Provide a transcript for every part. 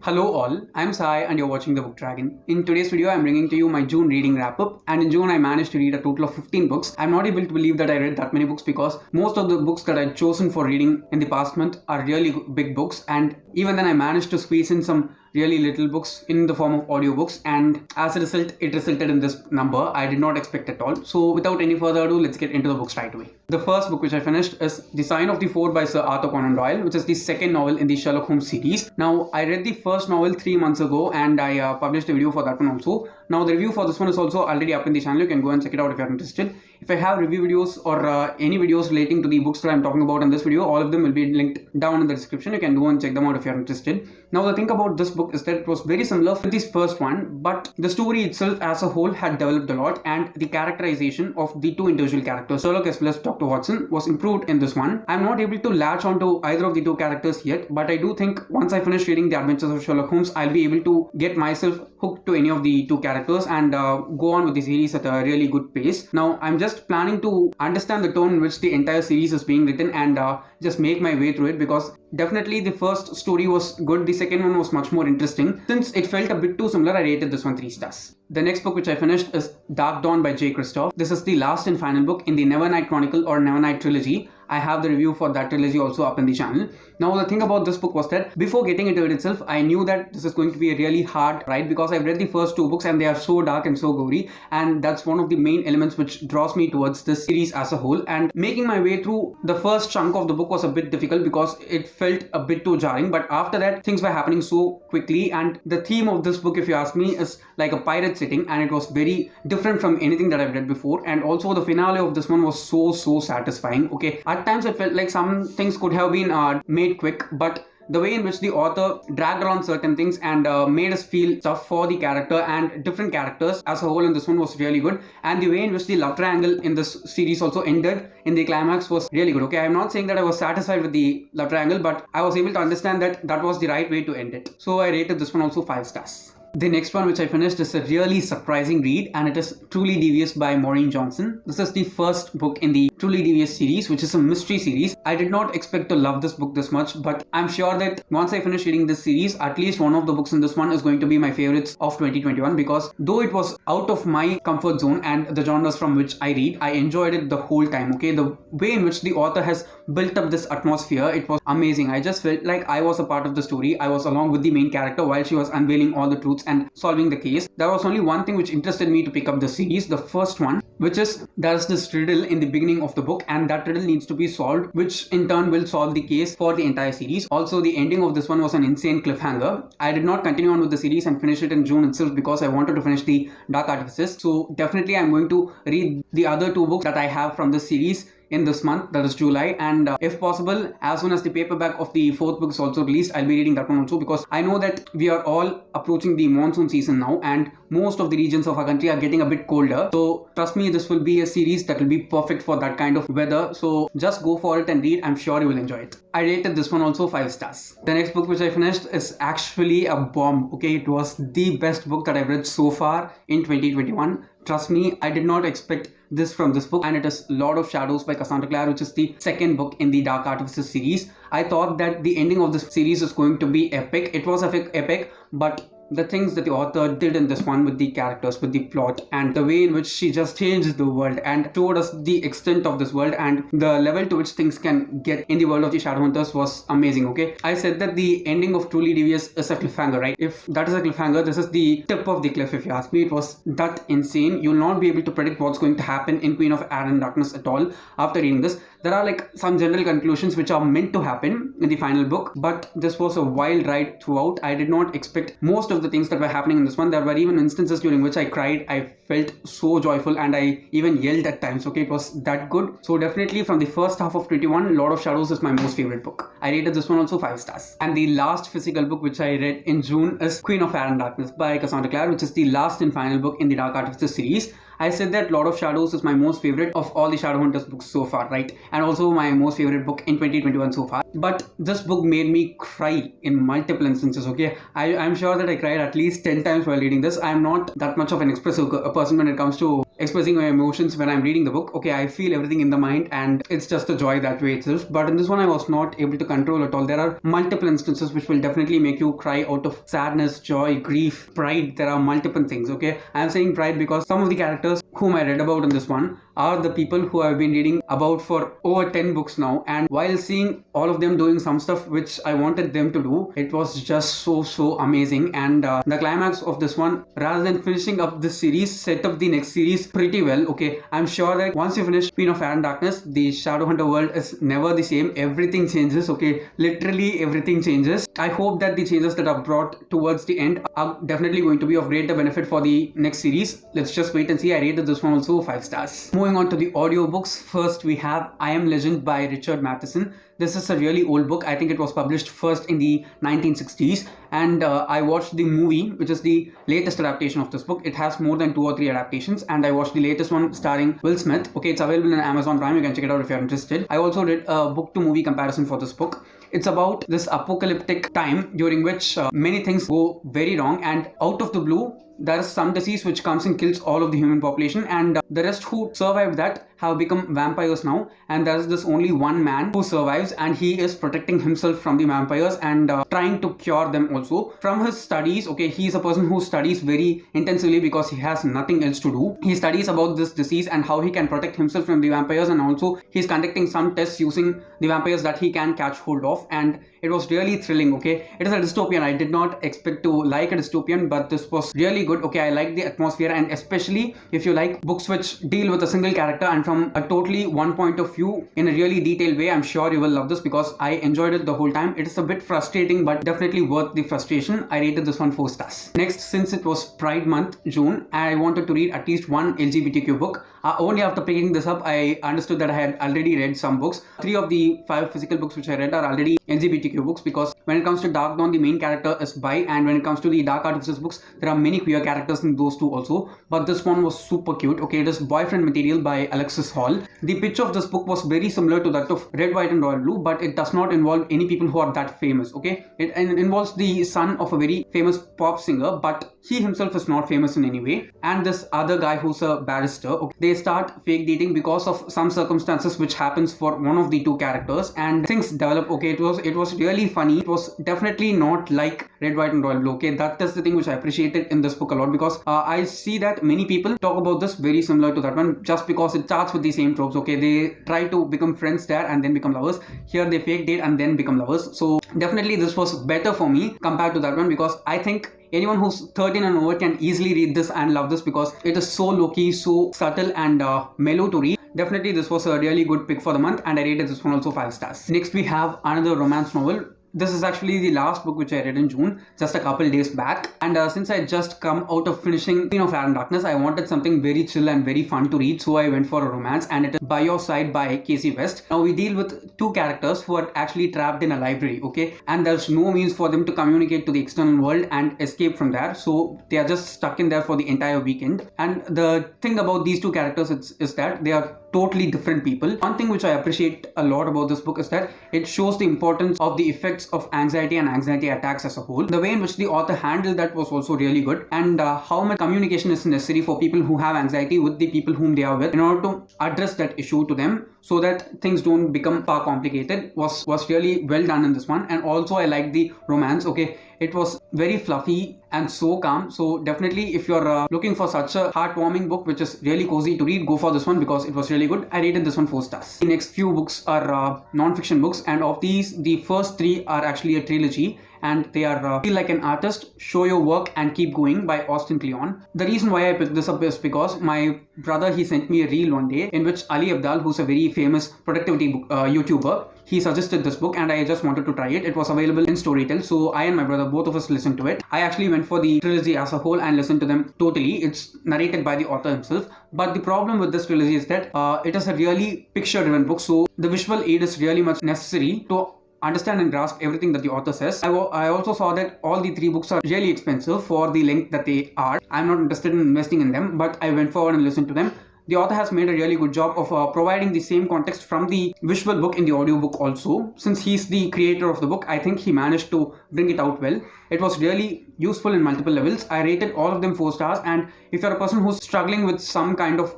Hello all, I'm Sai and you're watching The Book Dragon. In today's video, I'm bringing to you my June reading wrap-up, and in June I managed to read a total of 15 books. I'm not able to believe that I read that many books because most of the books that I'd chosen for reading in the past month are really big books, and even then I managed to squeeze in some really little books in the form of audiobooks, and as a result it resulted in this number I did not expect at all. So without any further ado, let's get into the books right away. The first book which I finished is The Sign of the Four by Sir Arthur Conan Doyle, which is the second novel in the Sherlock Holmes series. Now I read the first novel 3 months ago and I published a video for that one also. Now the review for this one is also already up in the channel. You can go and check it out if you're interested. If I have review videos or any videos relating to the books that I'm talking about in this video, all of them will be linked down in the description. You can go and check them out if you're interested. Now the thing about this book is that it was very similar to this first one, but the story itself as a whole had developed a lot, and the characterization of the two individual characters, Sherlock as well as Dr. Watson, was improved in this one. I'm not able to latch onto either of the two characters yet, but I do think once I finish reading The Adventures of Sherlock Holmes, I'll be able to get myself hooked to any of the two characters and go on with the series at a really good pace. Now I'm just planning to understand the tone in which the entire series is being written and just make my way through it, because definitely the first story was good, the second one was much more interesting. Since it felt a bit too similar, I rated this one 3 stars. The next book which I finished is Dark Dawn by J. Kristoff. This is the last and final book in the Nevernight Chronicle or Nevernight trilogy. I have the review for that trilogy also up in the channel. Now the thing about this book was that before getting into it itself, I knew that this is going to be a really hard ride, because I've read the first 2 books and they are so dark and so gory, and that's one of the main elements which draws me towards this series as a whole. And making my way through the first chunk of the book was a bit difficult because it felt a bit too jarring, but after that things were happening so quickly, and the theme of this book, if you ask me, is like a pirate setting, and it was very different from anything that I've read before. And also the finale of this one was so satisfying. Okay, at times it felt like some things could have been made quick, but the way in which the author dragged around certain things and made us feel stuff for the character and different characters as a whole in this one was really good. And the way in which the love triangle in this series also ended in the climax was really good. Okay, I'm not saying that I was satisfied with the love triangle, but I was able to understand that that was the right way to end it. So I rated this one also 5 stars. The next one which I finished is a really surprising read, and it is Truly Devious by Maureen Johnson. This is the first book in the Truly Devious series, which is a mystery series. I did not expect to love this book this much, but I'm sure that once I finish reading this series, at least one of the books in this one is going to be my favorites of 2021, because though it was out of my comfort zone and the genres from which I read, I enjoyed it the whole time. Okay, the way in which the author has built up this atmosphere, it was amazing. I just felt like I was a part of the story. I was along with the main character while she was unveiling all the truths and solving the case. There was only one thing which interested me to pick up the series, the first one, which is there's this riddle in the beginning of the book, and that riddle needs to be solved, which in turn will solve the case for the entire series. Also, the ending of this one was an insane cliffhanger. I did not continue on with the series and finish it in June itself because I wanted to finish the Dark Artifices. So definitely I'm going to read the other 2 books that I have from this series in this month, that is July, and if possible, as soon as the paperback of the 4th book is also released, I'll be reading that one also, because I know that we are all approaching the monsoon season now and most of the regions of our country are getting a bit colder. So trust me, this will be a series that will be perfect for that kind of weather. So just go for it and read. I'm sure you will enjoy it. I rated this one also 5 stars. The next book which I finished is actually a bomb. Okay, it was the best book that I've read so far in 2021. Trust me, I did not expect this from this book, and it is Lord of Shadows by Cassandra Clare, which is the second book in the Dark Artifices series. I thought that the ending of this series is going to be epic. It was epic, but the things that the author did in this one with the characters, with the plot, and the way in which she just changed the world and showed us the extent of this world and the level to which things can get in the world of the Shadowhunters was amazing. Okay, I said that the ending of Truly Devious is a cliffhanger, right? If that is a cliffhanger, this is the tip of the cliff, if you ask me. It was that insane. You'll not be able to predict what's going to happen in Queen of Air and Darkness at all after reading this. There are like some general conclusions which are meant to happen in the final book, but this was a wild ride throughout. I did not expect most of the things that were happening in this one. There were even instances during which I cried. I felt so joyful and I even yelled at times. Okay, it was that good. So definitely from the first half of 21, Lord of Shadows is my most favorite book. I rated this one also 5 stars. And the last physical book which I read in June is Queen of Air and Darkness by Cassandra Clare, which is the last and final book in the Dark Artifices series. I said that Lord of Shadows is my most favorite of all the Shadowhunters books so far, right? And also my most favorite book in 2021 so far. But this book made me cry in multiple instances, okay? I'm sure that I cried at least 10 times while reading this. I'm not that much of an expressive person when it comes to expressing my emotions when I'm reading the book. Okay, I feel everything in the mind and it's just a joy that way itself. But in this one, I was not able to control at all. There are multiple instances which will definitely make you cry out of sadness, joy, grief, pride. There are multiple things. Okay, I'm saying pride because some of the characters whom I read about in this one are the people who I've been reading about for over 10 books now, and while seeing all of them doing some stuff which I wanted them to do, it was just so amazing. And the climax of this one, rather than finishing up this series, set up the next series pretty well. Okay, I'm sure that once you finish Queen of Fire and Darkness, the Shadowhunter world is never the same. Everything changes. Okay, literally everything changes. I hope that the changes that are brought towards the end are definitely going to be of greater benefit for the next series. Let's just wait and see. I rated this one also 5 stars. Moving on to the audiobooks, first we have I Am Legend by Richard Matheson. This is a really old book. I think it was published first in the 1960s, and I watched the movie, which is the latest adaptation of this book. It has more than 2 or 3 adaptations, and I watched the latest one starring Will Smith. Okay, it's available on Amazon Prime. You can check it out if you're interested. I also did a book to movie comparison for this book. It's about this apocalyptic time during which many things go very wrong, and out of the blue, there is some disease which comes and kills all of the human population, and the rest who survived that have become vampires now, and there is this only one man who survives, and he is protecting himself from the vampires and trying to cure them also. From his studies, okay, he is a person who studies very intensively because he has nothing else to do. He studies about this disease and how he can protect himself from the vampires, and also he's conducting some tests using the vampires that he can catch hold of, and it was really thrilling. Okay, it is a dystopian. I did not expect to like a dystopian, but this was really good. Okay, I like the atmosphere, and especially if you like books which deal with a single character and from a totally one point of view in a really detailed way, I'm sure you will love this because I enjoyed it the whole time. It is a bit frustrating, but definitely worth the frustration. I rated this one 4 stars. Next, since it was Pride month, June, I wanted to read at least one LGBTQ book. Only after picking this up, I understood that I had already read some books. 3 of the 5 physical books which I read are already LGBTQ books, because when it comes to Dark Dawn, the main character is bi, and when it comes to the Dark Artificers books, there are many queer characters in those two also. But this one was super cute. Okay, it is Boyfriend Material by Alexis Hall. The pitch of this book was very similar to that of Red, White and Royal Blue, but it does not involve any people who are that famous. Okay, it involves the son of a very famous pop singer, but he himself is not famous in any way, and this other guy who's a barrister. Okay, they start fake dating because of some circumstances which happens for one of the 2 characters, and things develop. Okay, it was really funny. It was definitely not like Red, White and Royal Blue. Okay, that is the thing which I appreciated in this book a lot, because I see that many people talk about this very similar to that one, just because it starts with the same tropes. Okay, they try to become friends there and then become lovers. Here they fake date and then become lovers. So definitely this was better for me compared to that one, because I think anyone who's 13 and over can easily read this and love this, because it is so low-key, so subtle and mellow to read. Definitely this was a really good pick for the month, and I rated this one also 5 stars. Next we have another romance novel. This is actually the last book which I read in June, just a couple days back. And since I just come out of finishing Queen of Fire and Darkness, I wanted something very chill and very fun to read. So I went for a romance, and it is By Your Side by Casey West. Now we deal with 2 characters who are actually trapped in a library, okay? And there's no means for them to communicate to the external world and escape from there. So they are just stuck in there for the entire weekend. And the thing about these 2 characters is that they are totally different people. One thing which I appreciate a lot about this book is that it shows the importance of the effects of anxiety and anxiety attacks as a whole. The way in which the author handled that was also really good, and how much communication is necessary for people who have anxiety with the people whom they are with in order to address that issue to them, so that things don't become far complicated, was really well done in this one. And also I like the romance. Okay, it was very fluffy and so calm. So definitely if you're looking for such a heartwarming book which is really cozy to read, go for this one because it was really good. I rated this one 4 stars. The next few books are non-fiction books, and of these the first 3 are actually a trilogy, and they are Feel Like an Artist, Show Your Work and Keep Going by Austin Kleon. The reason why I picked this up is because my brother, he sent me a reel one day in which Ali Abdal, who's a very famous productivity YouTuber, he suggested this book, and I just wanted to try it. It was available in Storytel, so I and my brother, both of us listened to it. I actually went for the trilogy as a whole and listened to them totally. It's narrated by the author himself, but the problem with this trilogy is that it is a really picture-driven book, so the visual aid is really much necessary to understand and grasp everything that the author says. I also saw that all the 3 books are really expensive for the length that they are. I'm not interested in investing in them, but I went forward and listened to them. the author has made a really good job of providing the same context from the visual book in the audiobook also. Since he's the creator of the book, I think he managed to bring it out well. It was really useful in multiple levels. I rated all of them 4 stars, and if you're a person who's struggling with some kind of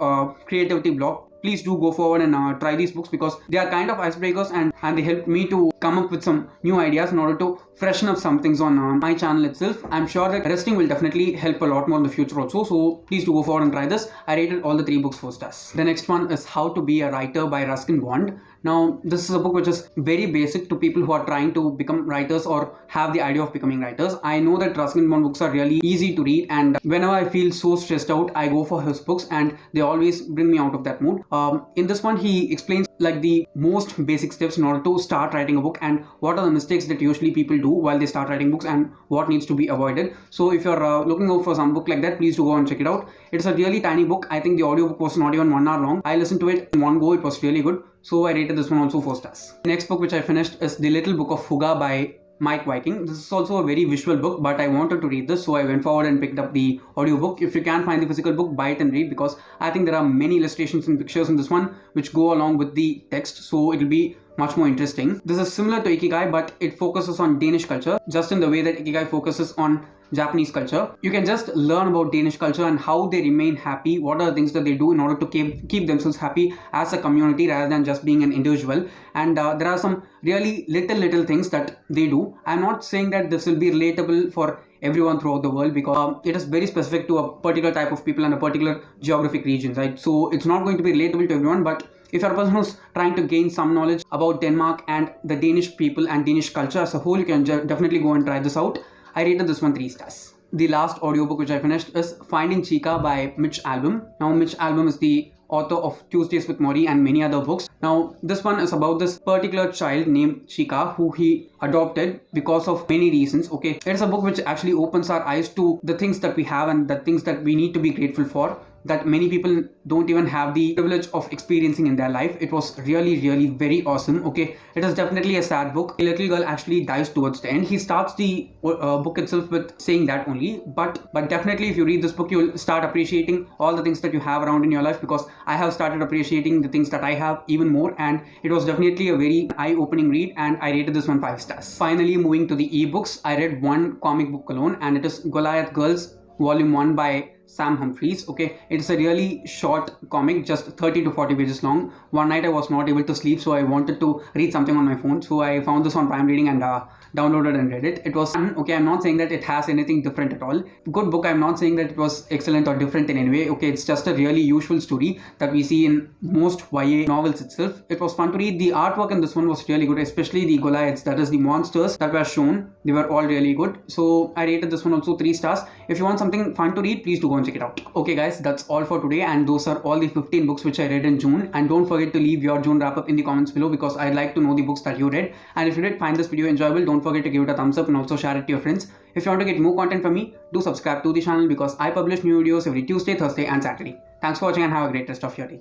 creativity block, please do go forward and try these books, because they are kind of icebreakers, and they helped me to come up with some new ideas in order to freshen up some things on my channel itself. I'm sure that resting will definitely help a lot more in the future also, so please do go forward and try this. I rated all the 3 books 4 stars. The next one is How to Be a Writer by Ruskin Bond. Now, this is a book which is very basic to people who are trying to become writers or have the idea of becoming writers. I know that Ruskin Bond books are really easy to read, and whenever I feel so stressed out, I go for his books and they always bring me out of that mood. In this one, he explains like the most basic steps in order to start writing a book, and what are the mistakes that usually people do while they start writing books, and what needs to be avoided. So if you're looking out for some book like that, please do go and check it out. It's a really tiny book. I think the audiobook was not even 1 hour long. I listened to it in one go. It was really good. So I rated this one also 4 stars. The next book which I finished is The Little Book of Fuga by Mike Viking. This is also a very visual book, but I wanted to read this, so I went forward and picked up the audiobook. If you can find the physical book, buy it and read, because I think there are many illustrations and pictures in this one which go along with the text, so it will be much more interesting. This is similar to Ikigai, but it focuses on Danish culture, just in the way that Ikigai focuses on Japanese culture. You can just learn about Danish culture and how they remain happy, what are the things that they do in order to keep themselves happy as a community rather than just being an individual. And there are some really little things that they do. I'm not saying that this will be relatable for everyone throughout the world, because it is very specific to a particular type of people and a particular geographic region, right? So it's not going to be relatable to everyone, but if you're a person who's trying to gain some knowledge about Denmark and the Danish people and Danish culture as a whole, you can definitely go and try this out. I rated this one 3 stars. The last audiobook which I finished is Finding Chica by Mitch Albom. Now, Mitch Albom is the author of Tuesdays with Morrie and many other books. Now, this one is about this particular child named Chica who he adopted because of many reasons. Okay, it's a book which actually opens our eyes to the things that we have and the things that we need to be grateful for, that many people don't even have the privilege of experiencing in their life. It was really very awesome. Okay, it is definitely a sad book. A little girl actually dies towards the end. He starts the book itself with saying that only, but definitely if you read this book, you'll start appreciating all the things that you have around in your life, because I have started appreciating the things that I have even more, and it was definitely a very eye-opening read, and I rated this one 5 stars. Finally, moving to the ebooks, I read one comic book alone, and it is Goliath Girls Volume 1 by Sam Humphries. Okay, it's a really short comic, just 30 to 40 pages long. One night I was not able to sleep, so I wanted to read something on my phone, so I found this on Prime Reading and downloaded and read it. It was fun. Okay, I'm not saying that it has anything different at all. Good book. I'm not saying that it was excellent or different in any way. Okay, it's just a really usual story that we see in most YA novels itself. It was fun to read. The artwork in this one was really good, especially the Goliaths, that is the monsters that were shown. They were all really good, so I rated this one also 3 stars. If you want something fun to read, please do go and check it out. Okay guys, that's all for today, and those are all the 15 books which I read in June. And don't forget to leave your June wrap up in the comments below, because I'd like to know the books that you read. And if you did find this video enjoyable, don't forget to give it a thumbs up and also share it to your friends. If you want to get more content from me, do subscribe to the channel, because I publish new videos every Tuesday, Thursday and Saturday. Thanks for watching and have a great rest of your day.